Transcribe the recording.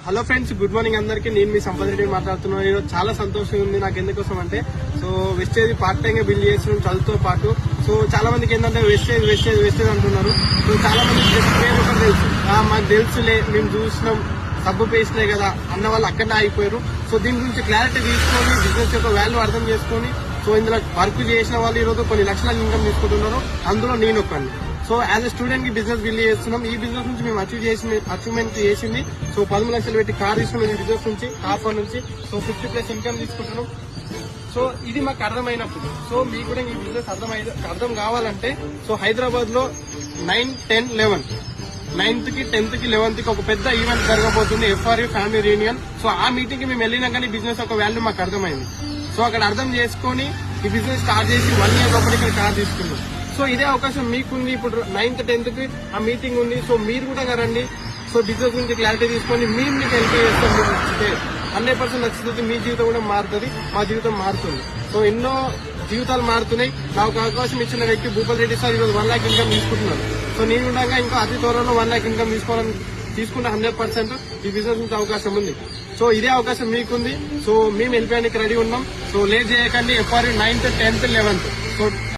Hello friends, good morning అందరికి. నేను మీ సంపద రెడ్డి మాట్లాడుతున్నాను. ఈరోజు చాలా సంతోషంగా ఉంది నాకు. ఎందుకోసం అంటే వెస్టేజ్ పార్ట్ టైం గా బిల్డ్ చేస్తున్నాం చదువుతో పాటు. చాలా మందికి ఏంటంటే వెస్టేజ్ అంటున్నారు. చాలా మందికి జస్ట్ పేరు ఒకటి తెలుసు, మాకు తెలుసులే, మేము చూసినాం, సబ్బు పేసినాయి కదా అన్న వాళ్ళు అక్కడనే ఆగిపోయారు. దీని గురించి క్లారిటీ తీసుకొని బిజినెస్ యొక్క వాల్యూ అర్థం చేసుకొని ఇందులో వర్క్ చేసిన వాళ్ళు ఈరోజు కొన్ని లక్షల ఇన్కమ్ తీసుకుంటున్నారు. అందులో నేను ఒక్కడిని. యాజ్ అ స్టూడెంట్ కి బిజినెస్ బిల్డ్ చేస్తున్నాం. ఈ బిజినెస్ నుంచి మేము అచీవ్మెంట్ చేసింది 13 లక్షలు పెట్టి కార్ తీసుకున్నాం. ఈ బిజినెస్ నుంచి కాఫర్ నుంచి 50+ ఇన్కమ్ తీసుకుంటున్నాం. ఇది మాకు అర్థమైనప్పుడు మీకు కూడా ఈ బిజినెస్ అర్థం కావాలంటే హైదరాబాద్ లో 9, 10, 11 9th కి 10th కి 11th కి ఒక పెద్ద ఈవెంట్ జరగబోతుంది, FRU ఫ్యామిలీ రీయూనియన్. ఆ మీటింగ్ కి మేము వెళ్ళినా కానీ బిజినెస్ ఒక వాల్యూ మాకు అర్థమైంది. అక్కడ అర్థం చేసుకుని ఈ బిజినెస్ స్టార్ట్ చేసి 1 year లోపల ఇక్కడ కార్ తీసుకున్నాం. ఇదే అవకాశం మీకుంది. ఇప్పుడు 9th, 10th కి ఆ మీటింగ్ ఉంది. మీరు కూడా రండి. బిజినెస్ గురించి క్లారిటీ తీసుకొని మేము మీకు హెల్ప్ చేస్తాం. మీరు నచ్చితే 100% నచ్చుతుంది. మీ జీవితం కూడా మారుతుంది, మా జీవితం మారుతుంది. ఎన్నో జీవితాలు మారుతున్నాయి. నాకు అవకాశం ఇచ్చిన వ్యక్తి భూపల్ రెడ్డి సార్ ఈరోజు 1 lakh ఇన్కమ్ తీసుకుంటున్నారు. నేను ఉండగా ఇంకా అతి త్వరలో 1 lakh ఇన్కమ్ తీసుకుంటే 100% ఈ బిజినెస్ నుంచి అవకాశం ఉంది. ఇదే అవకాశం మీకుంది. మేము హెల్ప్ చేయడానికి రెడీ ఉన్నాం. లేట్ చేయకండి. FRU 9th, 10th, 11th.